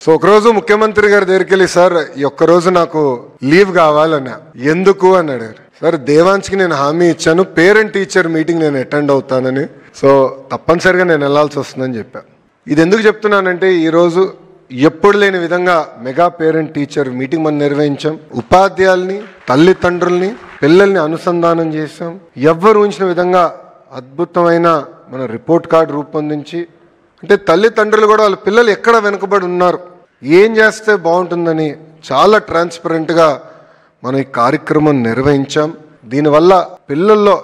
So ఒక రోజు ముఖ్యమంత్రి గారి దగ్గరికి వెళ్ళి, సార్ ఈ ఒక్క రోజు నాకు లీవ్ కావాలన్నా. ఎందుకు అని అడిగారు. సార్ దేవాంశ్కి నేను హామీ ఇచ్చాను, పేరెంట్ టీచర్ మీటింగ్ నేను అటెండ్ అవుతానని, సో తప్పనిసరిగా నేను వెళ్లాల్సి వస్తుందని చెప్పాను. ఇది ఎందుకు చెప్తున్నానంటే, ఈరోజు ఎప్పుడు లేని విధంగా మెగా పేరెంట్ టీచర్ మీటింగ్ మనం నిర్వహించాం. ఉపాధ్యాయుల్ని, తల్లిదండ్రుల్ని, పిల్లల్ని అనుసంధానం చేశాం. ఎవ్వరు ఊహించిన విధంగా అద్భుతమైన మన రిపోర్ట్ కార్డు రూపొందించి, అంటే తల్లిదండ్రులు కూడా వాళ్ళ పిల్లలు ఎక్కడ వెనుకబడి ఉన్నారు, ఏం చేస్తే బాగుంటుందని చాలా ట్రాన్స్పరెంట్గా మనం ఈ కార్యక్రమం నిర్వహించాం. దీనివల్ల పిల్లల్లో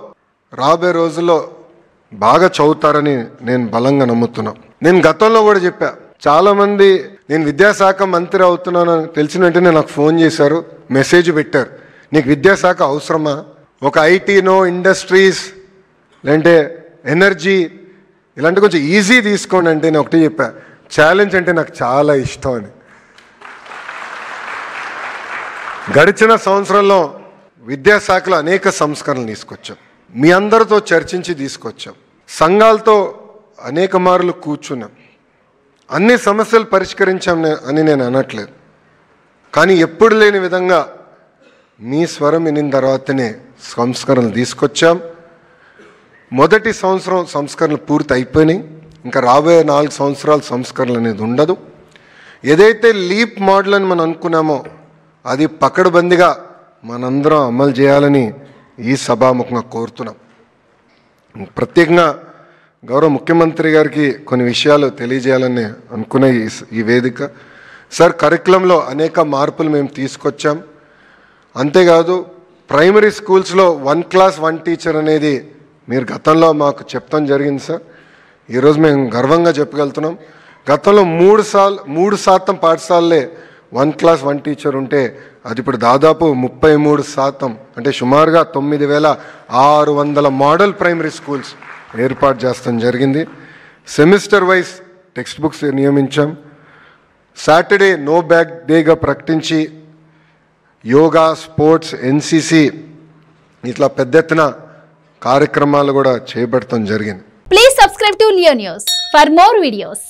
రాబోయే రోజుల్లో బాగా చదువుతారని నేను బలంగా నమ్ముతున్నాను. నేను గతంలో కూడా చెప్పా, చాలామంది నేను విద్యాశాఖ మంత్రి అవుతున్నానని తెలిసిన వెంటనే నాకు ఫోన్ చేశారు, మెసేజ్ పెట్టారు, నీకు విద్యాశాఖ అవసరమా, ఒక ఐటీనో, ఇండస్ట్రీస్, లేదంటే ఎనర్జీ ఇలాంటి కొంచెం ఈజీ తీసుకోండి అంటే నేను ఒకటి చెప్పా, ఛాలెంజ్ అంటే నాకు చాలా ఇష్టం అని. గడిచిన సంవత్సరంలో విద్యాశాఖలో అనేక సంస్కరణలు తీసుకొచ్చాం, మీ అందరితో చర్చించి తీసుకొచ్చాం, సంఘాలతో అనేక మార్లు కూర్చున్నాం, అన్ని సమస్యలు పరిష్కరించాం అని నేను అనట్లేదు. కానీ ఎప్పుడు లేని విధంగా మీ స్వరం వినిన తర్వాతనే సంస్కరణలు తీసుకొచ్చాం. మొదటి సంవత్సరం సంస్కరణలు పూర్తి అయిపోయినాయి, ఇంకా రాబోయే 4 సంవత్సరాలు సంస్కరణలు అనేది ఉండదు. ఏదైతే లీప్ మోడల్ అని మనం అనుకున్నామో అది పకడ్బందీగా మనందరం అమలు చేయాలని ఈ సభాముఖంగా కోరుతున్నాం. ప్రత్యేకంగా గౌరవ ముఖ్యమంత్రి గారికి కొన్ని విషయాలు తెలియజేయాలని అనుకునే ఈ వేదిక. సార్, కరికులంలో అనేక మార్పులు మేము తీసుకొచ్చాం. అంతేకాదు ప్రైమరీ స్కూల్స్లో 1 క్లాస్ 1 టీచర్ అనేది మీరు గతంలో మాకు చెప్తాం జరిగింది సార్. ఈరోజు మేము గర్వంగా చెప్పగలుగుతున్నాం, గతంలో 3% పాఠశాలలే 1 క్లాస్ 1 టీచర్ ఉంటే అది ఇప్పుడు దాదాపు 33%, అంటే సుమారుగా 9,600 మోడల్ ప్రైమరీ స్కూల్స్ ఏర్పాటు చేస్తాం జరిగింది. సెమిస్టర్ వైజ్ టెక్స్ట్ బుక్స్ నియమించాం. సాటర్డే నో బ్యాగ్ డేగా ప్రకటించి యోగా, స్పోర్ట్స్, ఎన్సిసి ఇట్లా పెద్ద ఎత్తున కార్యక్రమాలు కూడా చేపడతాం జరిగింది. Please subscribe to Leo news for more videos.